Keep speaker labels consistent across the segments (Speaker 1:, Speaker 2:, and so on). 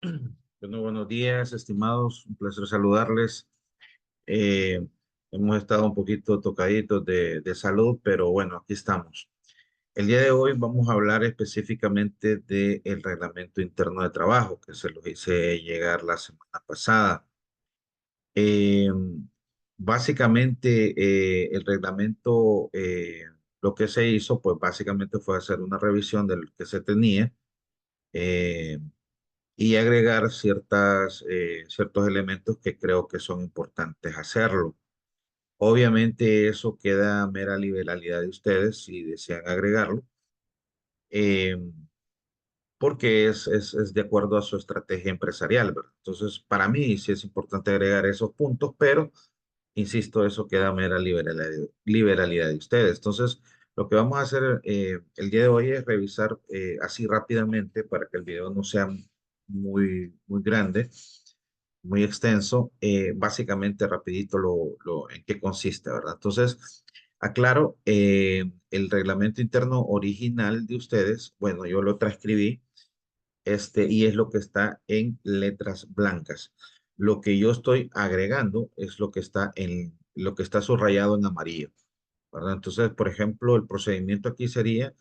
Speaker 1: Bueno, buenos días, estimados. Un placer saludarles. Eh, Hemos estado un poquito tocaditos de salud, pero bueno, aquí estamos. El día de hoy vamos a hablar específicamente del reglamento interno de trabajo que se lo hice llegar la semana pasada. Eh, Básicamente, el reglamento, lo que se hizo, pues básicamente fue hacer una revisión de lo que se tenía. eh, y agregar ciertos elementos que creo que son importantes hacerlo. Obviamente eso queda a mera liberalidad de ustedes si desean agregarlo, eh, porque es de acuerdo a su estrategia empresarial, ¿verdad? Entonces, para mí sí es importante agregar esos puntos, pero, insisto, eso queda a mera liberalidad de ustedes. Entonces, lo que vamos a hacer el día de hoy es revisar así rápidamente para que el video no sea muy grande, muy extenso, básicamente rapidito en qué consiste, ¿verdad? Entonces, aclaro, el reglamento interno original de ustedes, bueno, yo lo transcribí, y es lo que está en letras blancas. Lo que yo estoy agregando es lo que está subrayado en amarillo, ¿verdad? Entonces, por ejemplo, el procedimiento aquí sería,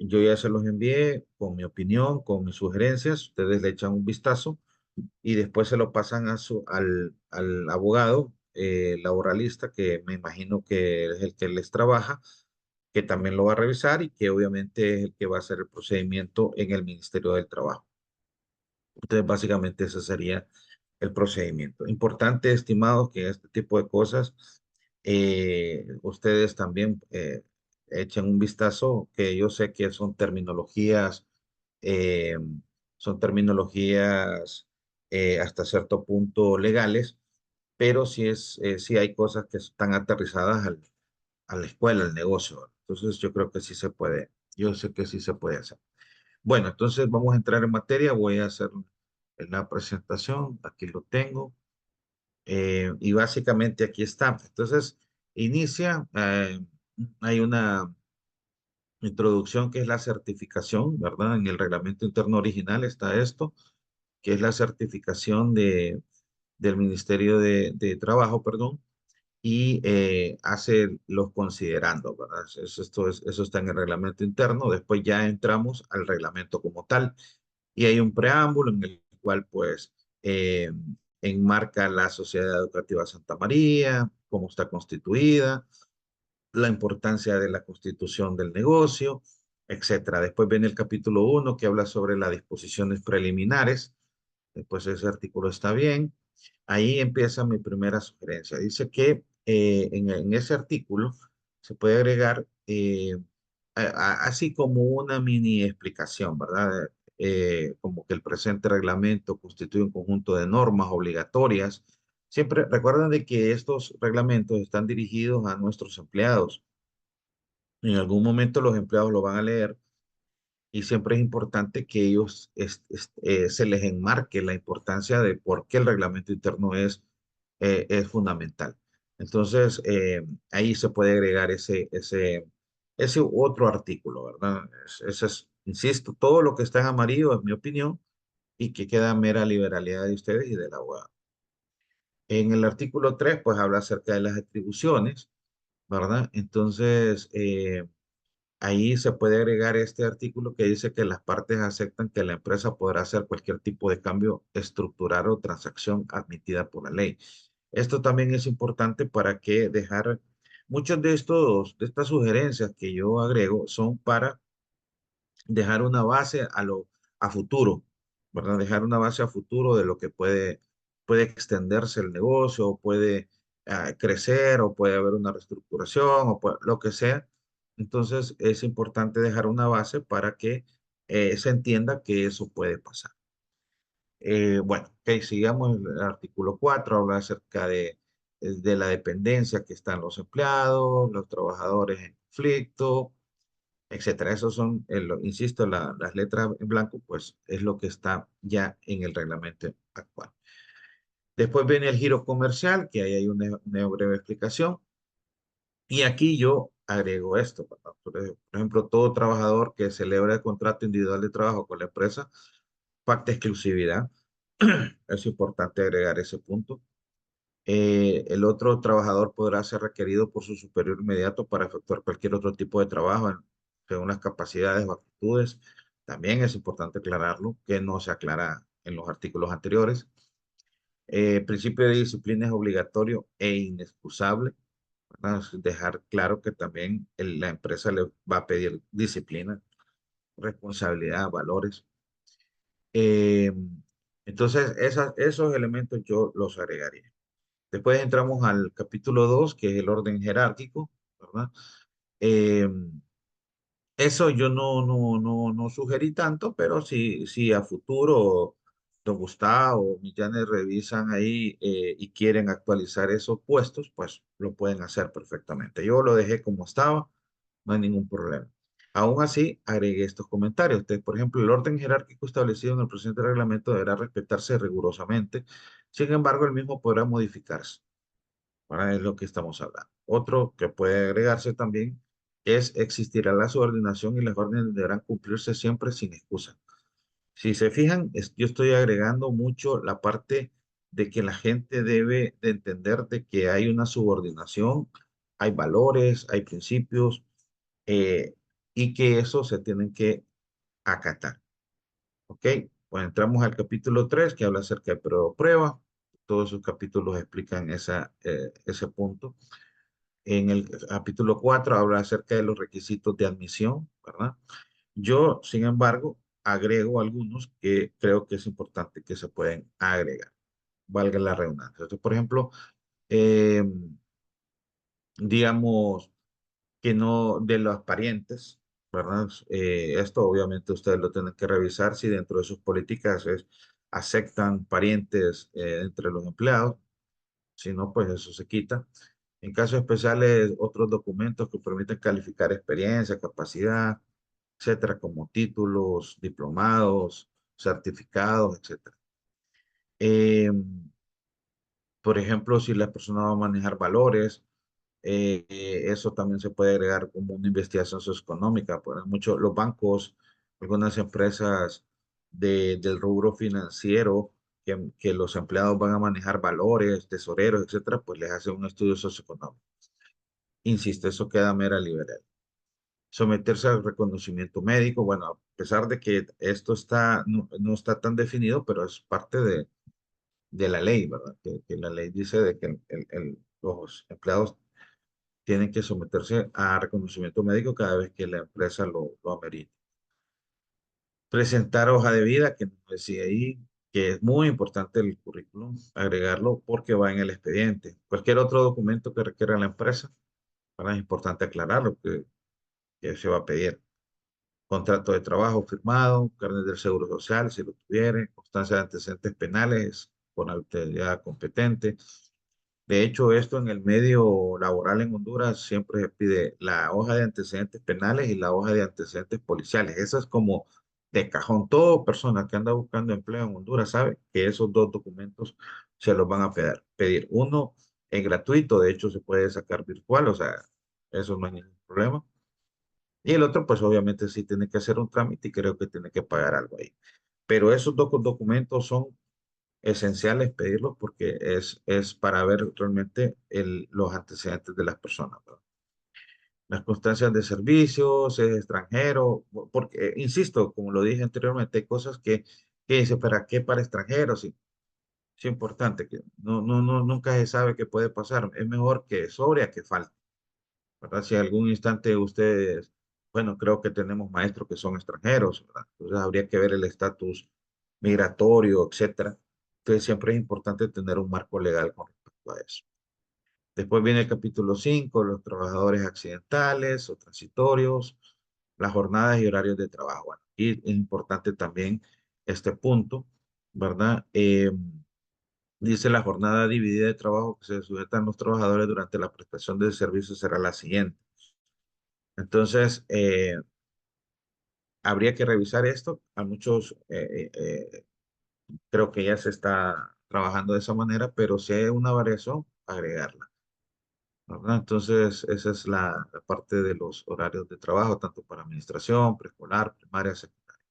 Speaker 1: yo ya se los envié con mi opinión, con mis sugerencias, ustedes le echan un vistazo y después se lo pasan al abogado laboralista, que me imagino que es el que les trabaja, que también lo va a revisar y que obviamente es el que va a hacer el procedimiento en el Ministerio del Trabajo. Entonces, básicamente ese sería el procedimiento. Importante, estimados, que este tipo de cosas, ustedes también echen un vistazo, que yo sé que eh, son terminologías hasta cierto punto legales, pero sí hay cosas que están aterrizadas a la escuela, al negocio. Entonces, yo creo que sí se puede, yo sé que sí se puede hacer. Bueno, entonces vamos a entrar en materia. Voy a hacer la presentación. Aquí lo tengo. Y básicamente aquí está. Entonces, inicia. Hay una introducción que es la certificación, ¿verdad? En el reglamento interno original está esto, que es la certificación del Ministerio de Trabajo, perdón, y hace los considerandos, ¿verdad? Eso está en el reglamento interno. Después ya entramos al reglamento como tal y hay un preámbulo en el cual pues eh, enmarca la Sociedad Educativa Santa María, cómo está constituida, la importancia de la constitución del negocio, etcétera. Después viene el capítulo 1 que habla sobre las disposiciones preliminares. Después ese artículo está bien. Ahí empieza mi primera sugerencia. Dice que en ese artículo se puede agregar así como una mini explicación, ¿verdad? Como que el presente reglamento constituye un conjunto de normas obligatorias. Siempre recuerden de que estos reglamentos están dirigidos a nuestros empleados. En algún momento los empleados lo van a leer y siempre es importante que ellos se les enmarque la importancia de por qué el reglamento interno es fundamental. Entonces, ahí se puede agregar ese otro artículo, ¿verdad? Ese es, insisto, todo lo que está en amarillo es mi opinión y que queda mera liberalidad de ustedes y del abogado. En el artículo 3 pues habla acerca de las atribuciones, ¿verdad? Entonces, ahí se puede agregar este artículo que dice que las partes aceptan que la empresa podrá hacer cualquier tipo de cambio estructural o transacción admitida por la ley. Esto también es importante para que dejar, muchos de estas sugerencias que yo agrego son para dejar una base a futuro, ¿verdad? Dejar una base a futuro de lo que puede extenderse el negocio, puede crecer, o puede haber una reestructuración, lo que sea. Entonces, es importante dejar una base para que se entienda que eso puede pasar. Bueno, ok, sigamos el artículo 4 habla acerca de la dependencia que están los empleados, los trabajadores en conflicto, etcétera. Esos son, insisto, las letras en blanco, pues es lo que está ya en el reglamento actual. Después viene el giro comercial, que ahí hay una breve explicación. Y aquí yo agrego esto, ¿verdad? Por ejemplo, todo trabajador que celebre el contrato individual de trabajo con la empresa, pacta exclusividad. Es importante agregar ese punto. El otro trabajador podrá ser requerido por su superior inmediato para efectuar cualquier otro tipo de trabajo según las capacidades o actitudes. También es importante aclararlo, que no se aclara en los artículos anteriores. Principio de disciplina es obligatorio e inexcusable. ¿Verdad? Es dejar claro que también la empresa le va a pedir disciplina, responsabilidad, valores. Eh, entonces, esos elementos yo los agregaría. Después entramos al capítulo 2 que es el orden jerárquico, ¿verdad? Eh, Eso yo no sugerí tanto, pero si a futuro don Gustavo o Millanes revisan ahí y quieren actualizar esos puestos, pues lo pueden hacer perfectamente. Yo lo dejé como estaba, no hay ningún problema. Aún así, agregué estos comentarios. Por ejemplo, el orden jerárquico establecido en el presente reglamento deberá respetarse rigurosamente. Sin embargo, el mismo podrá modificarse. Ahora es lo que estamos hablando. Otro que puede agregarse también es existirá la subordinación y las órdenes deberán cumplirse siempre sin excusa. Si se fijan, yo estoy agregando mucho la parte de que la gente debe de entender de que hay una subordinación, hay valores, hay principios y que eso se tienen que acatar. ¿Ok? Pues entramos al capítulo 3 que habla acerca de prueba o prueba. Todos esos capítulos explican ese punto. En el capítulo 4 habla acerca de los requisitos de admisión, ¿verdad? Yo, sin embargo, agrego algunos que creo que es importante que se pueden agregar, valga la redundancia. Entonces, por ejemplo, eh, digamos que no de los parientes, ¿verdad? Esto obviamente ustedes lo tienen que revisar si dentro de sus políticas aceptan parientes entre los empleados, si no, pues eso se quita. En casos especiales, otros documentos que permiten calificar experiencia, capacidad, etcétera, como títulos, diplomados, certificados, etcétera. Eh, por ejemplo, si la persona va a manejar valores, eso también se puede agregar como una investigación socioeconómica. Pues muchos los bancos, algunas empresas del rubro financiero, que los empleados van a manejar valores, tesoreros, etcétera, pues les hacen un estudio socioeconómico. Insisto, eso queda mera liberal. Someterse al reconocimiento médico, bueno, a pesar de que esto no está tan definido, pero es parte de la ley, ¿verdad? Que la ley dice de que los empleados tienen que someterse a reconocimiento médico cada vez que la empresa lo amerite. Presentar hoja de vida, que nos decía ahí, que es muy importante el currículum, agregarlo porque va en el expediente. Cualquier otro documento que requiera la empresa, ¿verdad? Es importante aclararlo, que se va a pedir. Contrato de trabajo firmado, carnet del Seguro Social, si lo tuviere, constancia de antecedentes penales con autoridad competente. De hecho, esto en el medio laboral en Honduras siempre se pide la hoja de antecedentes penales y la hoja de antecedentes policiales. Eso es como de cajón. Toda persona que anda buscando empleo en Honduras sabe que esos dos documentos se los van a pedir. Uno es gratuito, de hecho se puede sacar virtual, o sea, eso no hay ningún problema. Y el otro, pues obviamente sí tiene que hacer un trámite y creo que tiene que pagar algo ahí. Pero esos dos documentos son esenciales pedirlos porque es para ver realmente los antecedentes de las personas, ¿verdad? Las constancias de servicios, es extranjero, porque, insisto, como lo dije anteriormente, hay cosas que dice, ¿para qué para extranjeros? Sí, es importante, que nunca se sabe qué puede pasar. Es mejor que sobre a que falte. ¿Verdad? Si algún instante ustedes, bueno, creo que tenemos maestros que son extranjeros, ¿verdad? Entonces habría que ver el estatus migratorio, etcétera. Entonces siempre es importante tener un marco legal con respecto a eso. Después viene el capítulo 5 los trabajadores accidentales o transitorios, las jornadas y horarios de trabajo. Bueno, y es importante también este punto, ¿verdad? Dice la jornada dividida de trabajo que se sujetan los trabajadores durante la prestación del servicio será la siguiente. Entonces, habría que revisar esto. A muchos creo que ya se está trabajando de esa manera, pero si hay una variación, agregarla. ¿Verdad? Entonces, esa es la parte de los horarios de trabajo, tanto para administración, preescolar, primaria, secundaria.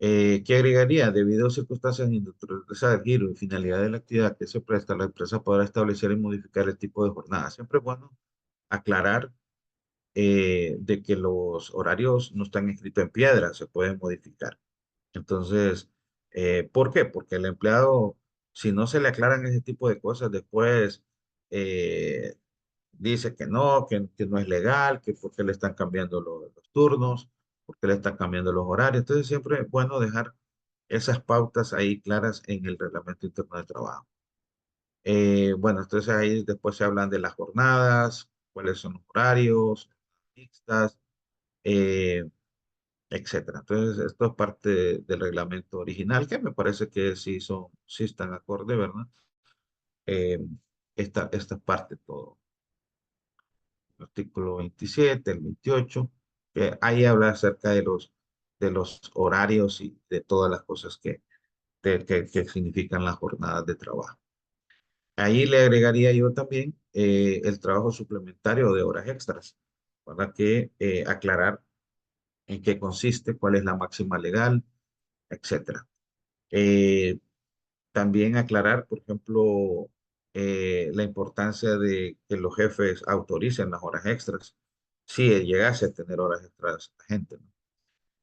Speaker 1: ¿Qué agregaría? Debido a circunstancias industriales del giro y finalidad de la actividad que se presta, la empresa podrá establecer y modificar el tipo de jornada. Siempre es bueno aclarar de que los horarios no están escritos en piedra, se pueden modificar. Entonces, ¿por qué? Porque el empleado, si no se le aclaran ese tipo de cosas, después eh, dice que no es legal, que por qué le están cambiando los turnos, por qué le están cambiando los horarios. Entonces, siempre es bueno dejar esas pautas ahí claras en el reglamento interno de trabajo. Bueno, entonces ahí después se hablan de las jornadas, cuáles son los horarios, mixtas, eh, etcétera. Entonces, esto es parte del reglamento original, que me parece que sí están acorde, ¿verdad? Eh, esta parte todo. El artículo 27, el 28, que ahí habla acerca de los horarios y de todas las cosas que significan las jornadas de trabajo. Ahí le agregaría yo también el trabajo suplementario de horas extras, para que aclarar en qué consiste, cuál es la máxima legal, etcétera. Eh, También aclarar, por ejemplo, la importancia de que los jefes autoricen las horas extras, si llegase a tener horas extras la gente, ¿no?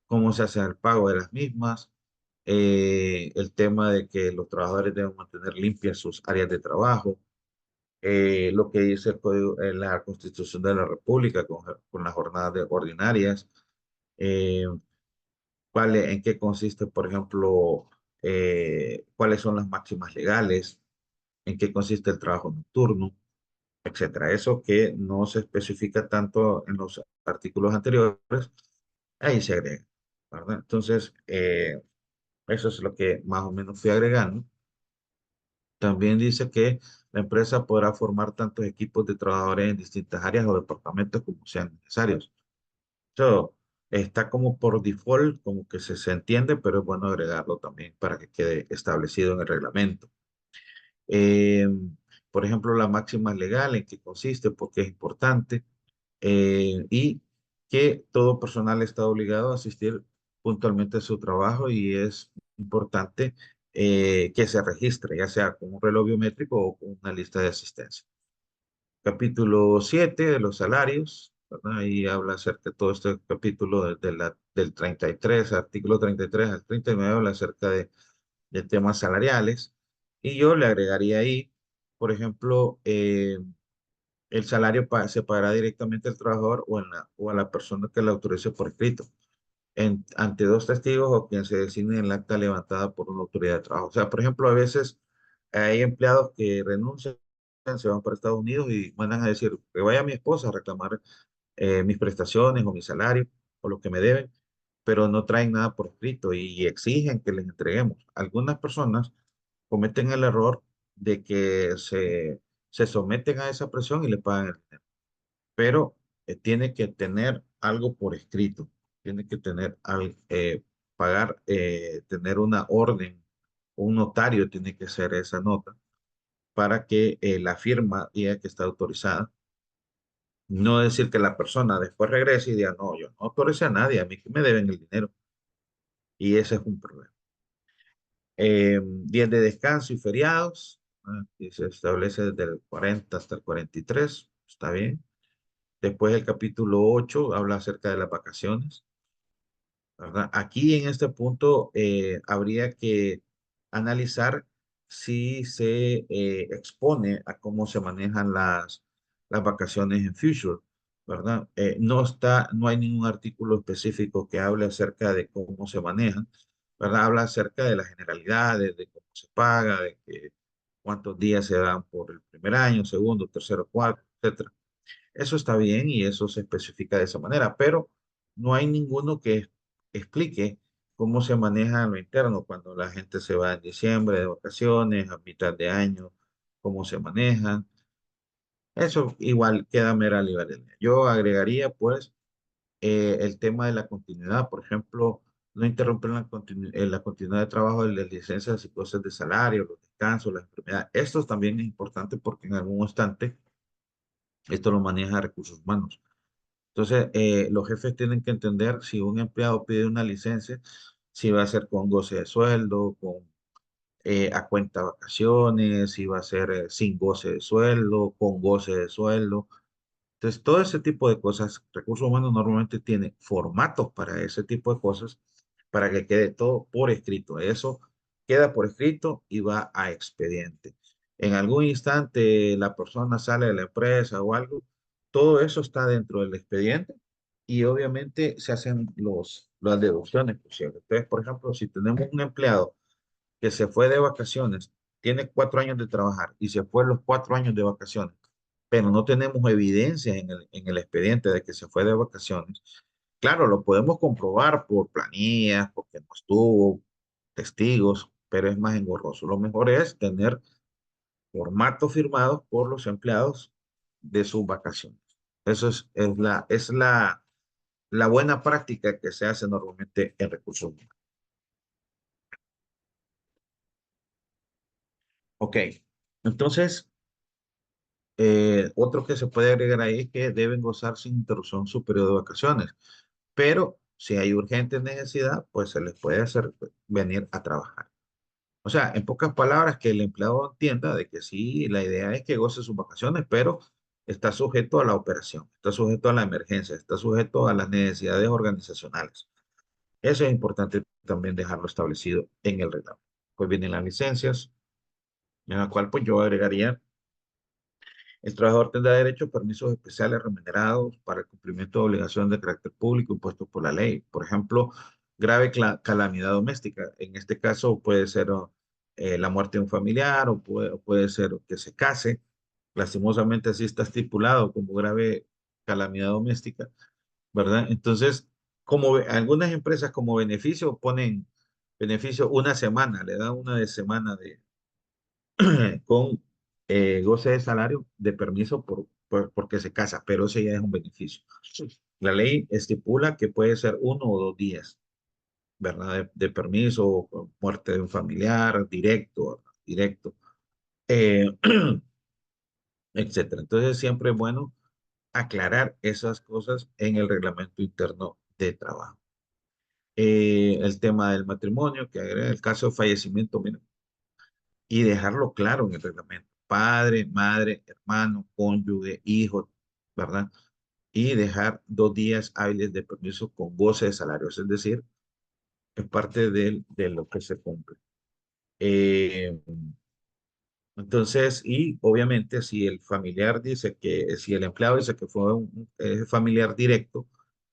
Speaker 1: Cómo se hace el pago de las mismas, el tema de que los trabajadores deben mantener limpias sus áreas de trabajo, lo que dice el código, la Constitución de la República con las jornadas ordinarias, eh, en qué consiste, por ejemplo, cuáles son las máximas legales, en qué consiste el trabajo nocturno, etcétera. Eso que no se especifica tanto en los artículos anteriores, ahí se agrega, ¿verdad? Entonces, eso es lo que más o menos fui agregando. También dice que la empresa podrá formar tantos equipos de trabajadores en distintas áreas o departamentos como sean necesarios. Eso está como por default, como que se entiende, pero es bueno agregarlo también para que quede establecido en el reglamento. Eh, por ejemplo, la máxima legal, en qué consiste, por qué es importante, y que todo personal está obligado a asistir puntualmente a su trabajo y es importante que se registre, ya sea con un reloj biométrico o con una lista de asistencia. Capítulo 7 de los salarios, ¿verdad? Ahí habla acerca de todo este capítulo del 33, artículo 33 al 39, habla acerca de temas salariales. Y yo le agregaría ahí, por ejemplo, el salario se pagará directamente al trabajador o a la persona que le autorice por escrito, ante dos testigos o quien se designe en el acta levantada por una autoridad de trabajo. O sea, por ejemplo, a veces hay empleados que renuncian, se van para Estados Unidos y mandan a decir que vaya mi esposa a reclamar mis prestaciones o mi salario o lo que me deben, pero no traen nada por escrito y exigen que les entreguemos. Algunas personas cometen el error de que se someten a esa presión y le pagan el dinero, pero tiene que tener algo por escrito, tiene que tener pagar, tener una orden, un notario tiene que hacer esa nota para que la firma diga que está autorizada. No decir que la persona después regrese y diga, no, yo no autoricé a nadie, a mí que me deben el dinero. Y ese es un problema. Días de descanso y feriados, y se establece desde el 40 hasta el 43, está bien. Después el capítulo 8 habla acerca de las vacaciones, ¿verdad? Aquí en este punto habría que analizar si se expone a cómo se manejan las vacaciones en Future, ¿verdad? No hay ningún artículo específico que hable acerca de cómo se manejan, ¿verdad? Habla acerca de las generalidades, de cómo se paga, de cuántos días se dan por el primer año, segundo, tercero, cuarto, etcétera. Eso está bien y eso se especifica de esa manera, pero no hay ninguno que explique cómo se maneja en lo interno cuando la gente se va en diciembre de vacaciones, a mitad de año, cómo se manejan. Eso igual queda mera libertad. Yo agregaría pues el tema de la continuidad, por ejemplo, no interrumper la continuidad de trabajo de las licencias y cosas de salario, los descansos, las enfermedades. Esto también es importante porque en algún instante esto lo maneja recursos humanos. Entonces, los jefes tienen que entender si un empleado pide una licencia, si va a ser con goce de sueldo, con a cuenta vacaciones, si va a ser sin goce de sueldo, con goce de sueldo. Entonces, todo ese tipo de cosas, recursos humanos normalmente tiene formatos para ese tipo de cosas, para que quede todo por escrito. Eso queda por escrito y va a expediente. En algún instante la persona sale de la empresa o algo, todo eso está dentro del expediente y obviamente se hacen las deducciones posibles. Entonces, por ejemplo, si tenemos un empleado que se fue de vacaciones, tiene 4 años de trabajar y se fue los 4 años de vacaciones, pero no tenemos evidencia en el expediente de que se fue de vacaciones. Claro, lo podemos comprobar por planillas, porque no estuvo, testigos, pero es más engorroso. Lo mejor es tener formatos firmados por los empleados de sus vacaciones. Eso es la buena práctica que se hace normalmente en recursos humanos. Ok, entonces, otro que se puede agregar ahí es que deben gozar sin interrupción su periodo de vacaciones, pero si hay urgente necesidad, pues se les puede hacer venir a trabajar. O sea, en pocas palabras, que el empleado entienda de que sí, la idea es que goce sus vacaciones, pero está sujeto a la operación, está sujeto a la emergencia, está sujeto a las necesidades organizacionales. Eso es importante también dejarlo establecido en el reglamento. Pues vienen las licencias, en la cual pues yo agregaría: el trabajador tendrá derecho a permisos especiales remunerados para el cumplimiento de obligaciones de carácter público impuestos por la ley. Por ejemplo, grave calamidad doméstica. En este caso puede ser la muerte de un familiar o puede ser que se case. Lastimosamente así está estipulado como grave calamidad doméstica, ¿verdad? Entonces, algunas empresas como beneficio ponen beneficio una semana, le dan una de semana con goce de salario de permiso porque se casa, pero ese ya es un beneficio. La ley estipula que puede ser 1 o 2 días, ¿verdad? De permiso, por muerte de un familiar, directo, directo, eh, etcétera. Entonces, siempre es bueno aclarar esas cosas en el reglamento interno de trabajo. El tema del matrimonio, que agrega el caso de fallecimiento, mira, y dejarlo claro en el reglamento. Padre, madre, hermano, cónyuge, hijo, ¿verdad? Y dejar 2 días hábiles de permiso con goce de salarios, es decir, es parte de lo que se cumple. Eh, entonces, y obviamente si el familiar dice si el empleado dice que fue un familiar directo,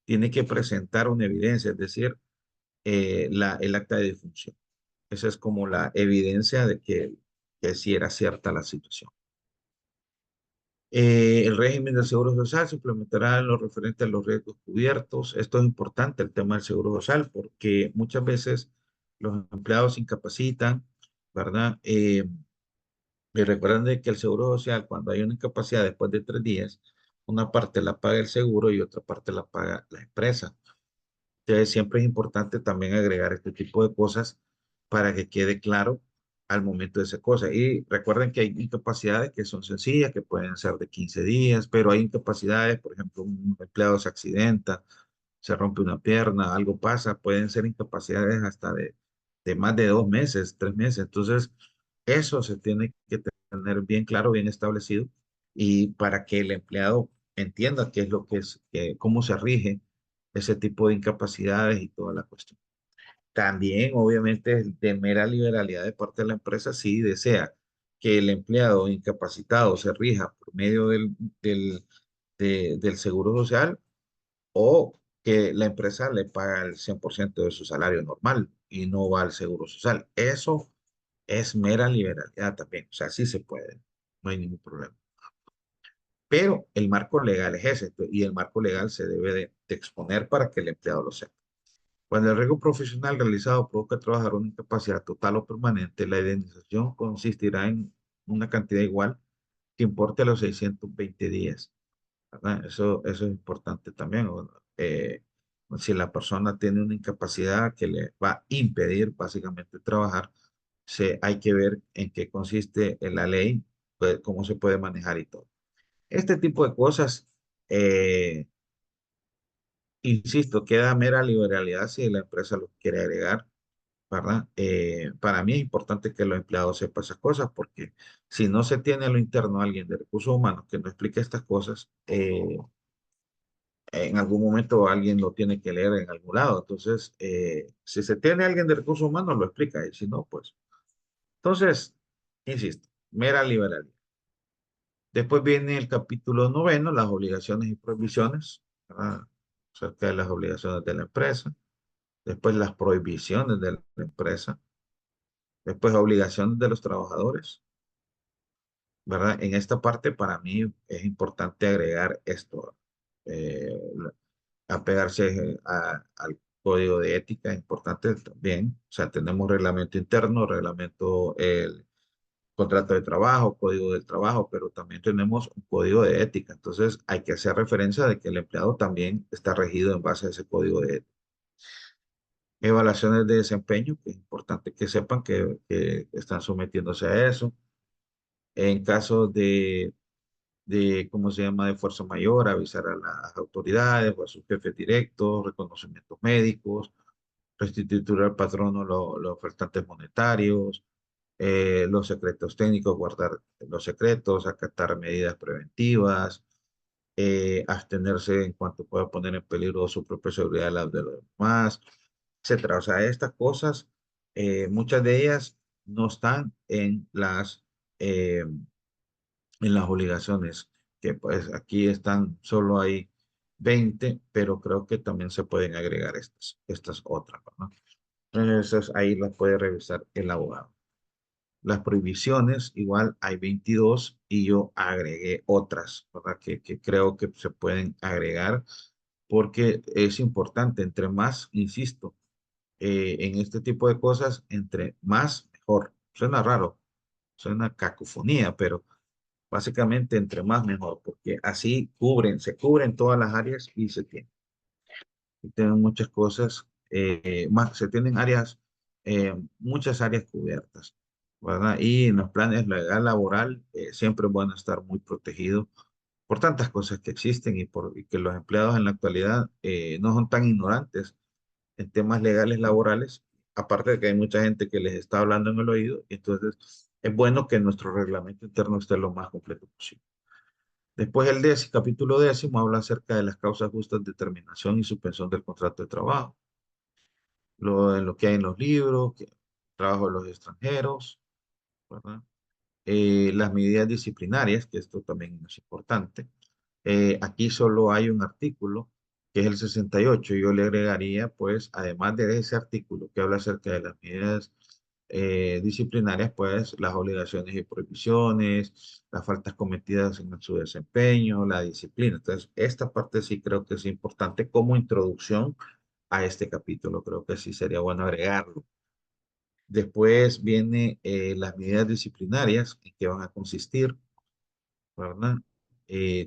Speaker 1: tiene que presentar una evidencia, es decir, el acta de defunción. Esa es como la evidencia de que sí era cierta la situación. El régimen del seguro social se implementará en lo referente a los riesgos cubiertos. Esto es importante, el tema del seguro social, porque muchas veces los empleados se incapacitan, ¿verdad? Y recuerden de que el seguro social, cuando hay una incapacidad después de 3 días, una parte la paga el seguro y otra parte la paga la empresa. Entonces, siempre es importante también agregar este tipo de cosas para que quede claro al momento de esa cosa. Y recuerden que hay incapacidades que son sencillas, que pueden ser de 15 días, pero hay incapacidades, por ejemplo, un empleado se accidenta, se rompe una pierna, algo pasa, pueden ser incapacidades hasta de más de 2 meses, 3 meses. Entonces, eso se tiene que tener bien claro, bien establecido, y para que el empleado entienda qué es lo que es, cómo se rige ese tipo de incapacidades y toda la cuestión. También, obviamente, es de mera liberalidad de parte de la empresa si desea que el empleado incapacitado se rija por medio del, del seguro social, o que la empresa le paga el 100% de su salario normal y no va al seguro social. Eso es mera liberalidad también. O sea, sí se puede, no hay ningún problema. Pero el marco legal es ese, y el marco legal se debe de exponer para que el empleado lo sepa. Cuando el riesgo profesional realizado provoca trabajar una incapacidad total o permanente, la indemnización consistirá en una cantidad igual que importe los 620 días, ¿verdad? Eso es importante también. Eh, si la persona tiene una incapacidad que le va a impedir básicamente trabajar, hay que ver en qué consiste en la ley, pues, cómo se puede manejar y todo. Este tipo de cosas, insisto, queda mera liberalidad si la empresa lo quiere agregar. ¿verdad? Para mí es importante que los empleados sepan esas cosas porque si no se tiene a lo interno alguien de recursos humanos que no explique estas cosas, en algún momento alguien lo tiene que leer en algún lado. Entonces, si se tiene alguien de recursos humanos, lo explica, y si no, pues. Entonces, insisto, mera liberalidad. Después viene el capítulo noveno, las obligaciones y prohibiciones, ¿verdad? Acerca de las obligaciones de la empresa. Después las prohibiciones de la empresa. Después obligaciones de los trabajadores, ¿verdad? En esta parte para mí es importante agregar esto, eh, apegarse al código de ética, es importante también. O sea, tenemos reglamento interno, reglamento, el contrato de trabajo, código del trabajo, pero también tenemos un código de ética. Entonces hay que hacer referencia de que el empleado también está regido en base a ese código de ética. Evaluaciones de desempeño, que es importante que sepan que están sometiéndose a eso. En caso ¿cómo se llama?, de fuerza mayor, avisar a las autoridades o a sus jefes directos, reconocimientos médicos, restituir al patrono los faltantes monetarios, los secretos técnicos, guardar los secretos, acatar medidas preventivas, abstenerse en cuanto pueda poner en peligro su propia seguridad y la de los demás, etcétera. O sea, estas cosas, muchas de ellas no están en las obligaciones, que pues aquí están, solo hay 20, pero creo que también se pueden agregar estas otras, ¿no? Entonces ahí las puede revisar el abogado. Las prohibiciones, igual hay 22 y yo agregué otras, ¿verdad? Que creo que se pueden agregar porque es importante, entre más, insisto, en este tipo de cosas, entre más, mejor. Suena raro, suena cacofonía, pero básicamente entre más mejor, porque así se cubren todas las áreas y se tienen. Y tienen muchas cosas, más, se tienen áreas, muchas áreas cubiertas, ¿verdad? Y en los planes legal laboral siempre van a estar muy protegidos por tantas cosas que existen y que los empleados en la actualidad no son tan ignorantes en temas legales laborales, aparte de que hay mucha gente que les está hablando en el oído, y entonces es bueno que nuestro reglamento interno esté lo más completo posible. Después capítulo décimo habla acerca de las causas justas de terminación y suspensión del contrato de trabajo, lo que hay en los libros, trabajo de los extranjeros, ¿verdad? Las medidas disciplinarias, que esto también es importante. Aquí solo hay un artículo, que es el 68. Yo le agregaría, pues, además de ese artículo que habla acerca de las medidas disciplinarias, pues, las obligaciones y prohibiciones, las faltas cometidas en su desempeño, la disciplina. Entonces, esta parte sí creo que es importante como introducción a este capítulo. Creo que sí sería bueno agregarlo. Después viene las medidas disciplinarias, en qué van a consistir, ¿verdad?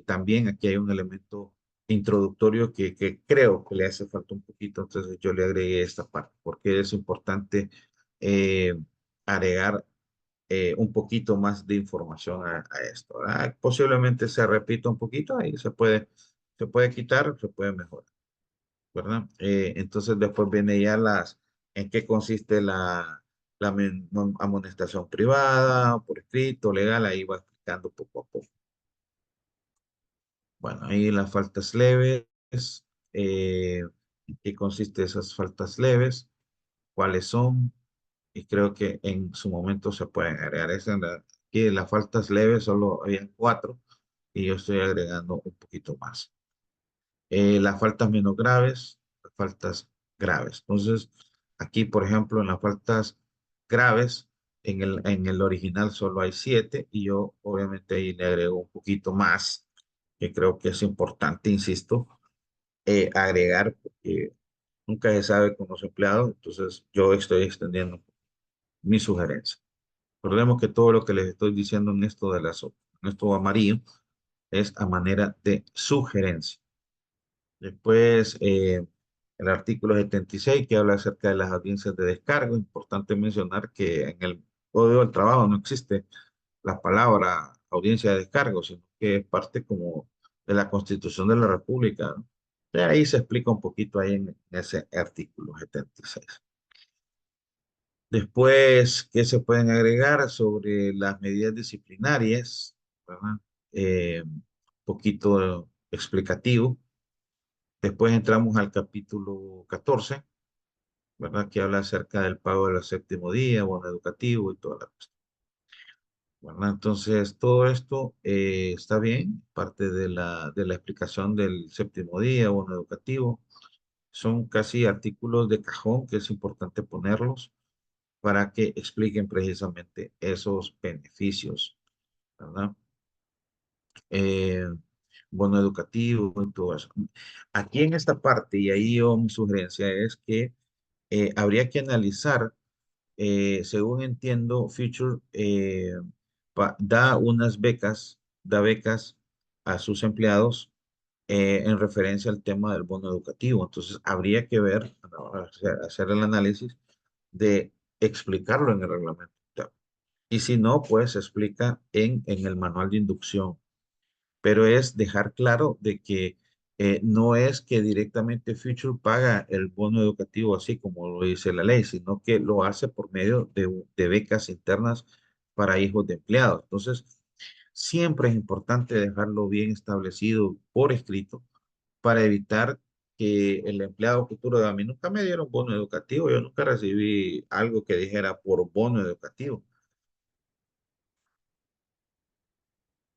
Speaker 1: También aquí hay un elemento introductorio que creo que le hace falta un poquito, entonces yo le agregué esta parte, porque es importante eh, agregar un poquito más de información a esto, ¿verdad? Posiblemente se repita un poquito, ahí se puede quitar, se puede mejorar, ¿verdad? Entonces después viene ya en qué consiste la amonestación privada, por escrito, legal, ahí va explicando poco a poco. Bueno, ahí las faltas leves, ¿en qué consiste esas faltas leves? ¿Cuáles son? Y creo que en su momento se pueden agregar. Aquí las faltas leves solo habían 4 y yo estoy agregando un poquito más. Las faltas menos graves, las faltas graves. Entonces, aquí, por ejemplo, en las faltas graves, en el original solo hay 7 y yo obviamente ahí le agrego un poquito más, que creo que es importante, insisto, agregar, porque nunca se sabe con los empleados, entonces yo estoy extendiendo mi sugerencia. Recordemos que todo lo que les estoy diciendo en esto amarillo es a manera de sugerencia. Después, el artículo 76 que habla acerca de las audiencias de descargo. Importante mencionar que en el Código del Trabajo no existe la palabra audiencia de descargo, sino que es parte como de la Constitución de la República, ¿no? De ahí se explica un poquito ahí en ese artículo 76. Después, ¿qué se pueden agregar sobre las medidas disciplinarias? ¿Verdad? Poquito explicativo. Después entramos al capítulo 14, ¿verdad? Que habla acerca del pago del séptimo día, bono educativo y toda la cuestión, ¿verdad? Entonces, todo esto está bien, parte de la explicación del séptimo día, bono educativo. Son casi artículos de cajón que es importante ponerlos para que expliquen precisamente esos beneficios, ¿verdad? Eh, Bono educativo y todo eso. Aquí en esta parte, y ahí yo mi sugerencia es que habría que analizar, según entiendo, Future da unas becas, da becas a sus empleados en referencia al tema del bono educativo. Entonces, habría que ver, ¿no? Hacer el análisis de explicarlo en el reglamento. Y si no, pues se explica en el manual de inducción, pero es dejar claro de que no es que directamente Future paga el bono educativo así como lo dice la ley, sino que lo hace por medio de becas internas para hijos de empleados. Entonces, siempre es importante dejarlo bien establecido por escrito para evitar que el empleado futuro de a mí nunca me dieron bono educativo, yo nunca recibí algo que dijera por bono educativo.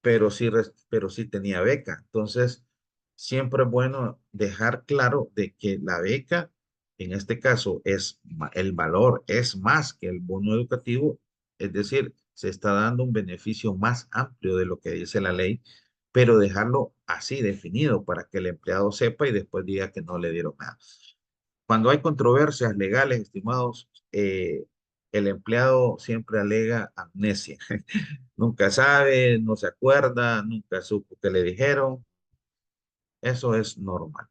Speaker 1: Pero sí tenía beca. Entonces, siempre es bueno dejar claro de que la beca, en este caso, el valor es más que el bono educativo, es decir, se está dando un beneficio más amplio de lo que dice la ley, pero dejarlo así definido para que el empleado sepa y después diga que no le dieron nada. Cuando hay controversias legales, estimados, el empleado siempre alega amnesia. Nunca sabe, no se acuerda, nunca supo que le dijeron. Eso es normal.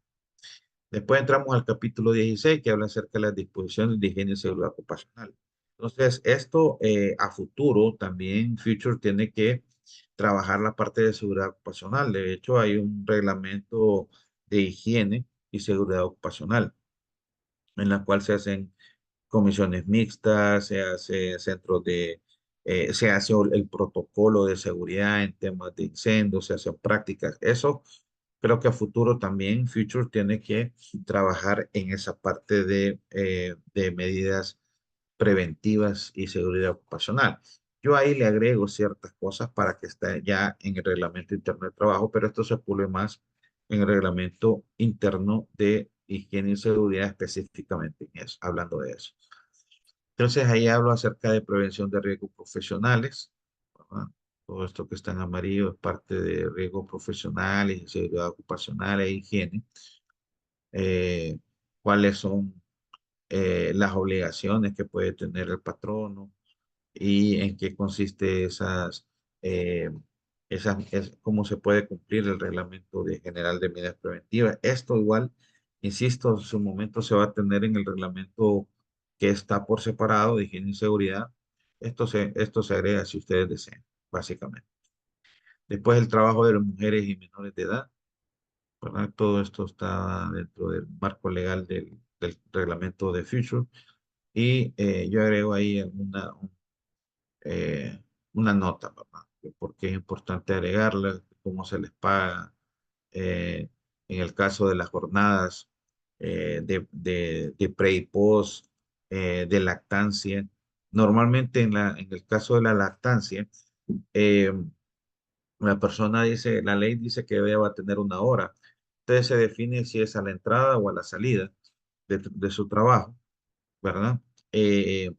Speaker 1: Después entramos al capítulo 16 que habla acerca de las disposiciones de higiene y seguridad ocupacional. Entonces, esto a futuro también Future tiene que trabajar la parte de seguridad ocupacional. De hecho, hay un reglamento de higiene y seguridad ocupacional en la cual se hacen comisiones mixtas, se hace centros se hace el protocolo de seguridad en temas de incendios, se hacen prácticas. Eso creo que a futuro también Future tiene que trabajar en esa parte de medidas preventivas y seguridad ocupacional. Yo ahí le agrego ciertas cosas para que esté ya en el reglamento interno de trabajo, pero esto se pule más en el reglamento interno de higiene y seguridad específicamente en eso, hablando de eso. Entonces ahí hablo acerca de prevención de riesgos profesionales, ¿verdad? Todo esto que está en amarillo es parte de riesgos profesionales, seguridad ocupacional e higiene. Eh, Cuáles son las obligaciones que puede tener el patrono y en qué consiste eh, cómo se puede cumplir el reglamento general de medidas preventivas. Esto igual, insisto, en su momento se va a tener en el reglamento que está por separado de higiene y seguridad. Esto se agrega si ustedes desean, básicamente. Después el trabajo de las mujeres y menores de edad, ¿verdad? Todo esto está dentro del marco legal del reglamento de Future. Y yo agrego ahí eh, una nota, ¿verdad? Porque es importante agregarla, cómo se les paga, eh, en el caso de las jornadas de pre y post, de lactancia. Normalmente en el caso de la lactancia, eh, la persona dice, la ley dice que ella va a tener una hora. Entonces se define si es a la entrada o a la salida de su trabajo, ¿verdad?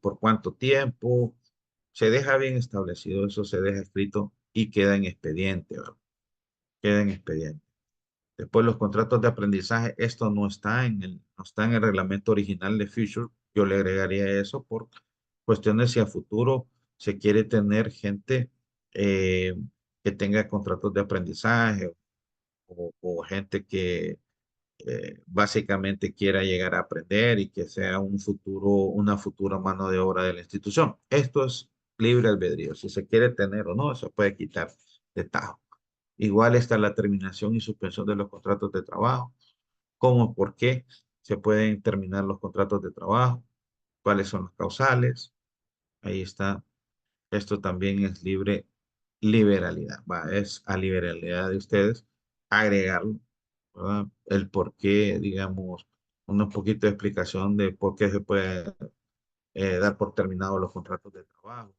Speaker 1: Por cuánto tiempo, se deja bien establecido, eso se deja escrito y queda en expediente, ¿verdad? Queda en expediente. Después los contratos de aprendizaje, esto no está en el reglamento original de Future, yo le agregaría eso por cuestiones si a futuro se quiere tener gente eh, que tenga contratos de aprendizaje o gente que básicamente quiera llegar a aprender y que sea una futura mano de obra de la institución. Esto es libre albedrío. Si se quiere tener o no, se puede quitar de tajo. Igual está la terminación y suspensión de los contratos de trabajo, cómo, por qué se pueden terminar los contratos de trabajo. cuáles son las causales. Ahí está. Esto también es liberalidad. Va, es a liberalidad de ustedes agregarlo, ¿verdad? El por qué, digamos, un poquito de explicación de por qué se puede dar por terminados los contratos de trabajo.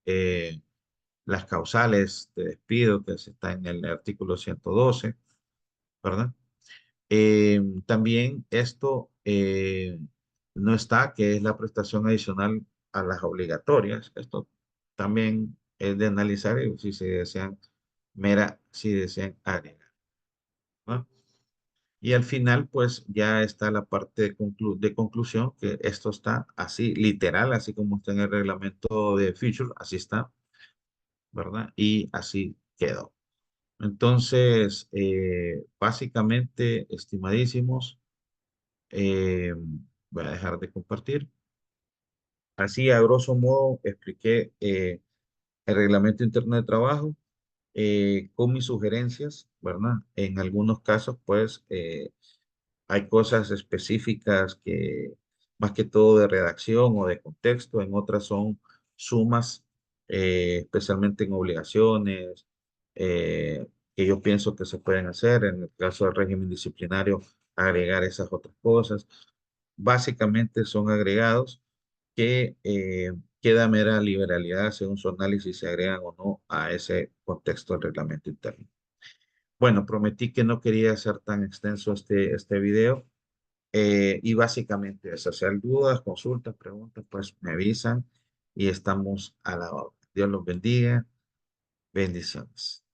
Speaker 1: Eh, las causales de despido, que se está en el artículo 112, ¿verdad? También esto no está, que es la prestación adicional a las obligatorias. Esto también es de analizar y si se desean, si desean agregar, ¿no? Y al final, pues ya está la parte de conclusión, que esto está así, literal, así como está en el reglamento de Future, así está, ¿verdad? Y así quedó. Entonces, básicamente, estimadísimos, voy a dejar de compartir. Así, a grosso modo, expliqué el reglamento interno de trabajo con mis sugerencias, ¿verdad? En algunos casos, pues, hay cosas específicas que, más que todo de redacción o de contexto, en otras son sumas, especialmente en obligaciones, que yo pienso que se pueden hacer. En el caso del régimen disciplinario, agregar esas otras cosas. Básicamente son agregados que queda mera liberalidad según su análisis se agregan o no a ese contexto del reglamento interno. Bueno, prometí que no quería hacer tan extenso este video. Y básicamente eso, si hay dudas, consultas, preguntas, pues me avisan y estamos a la orden. Dios los bendiga. Bendiciones.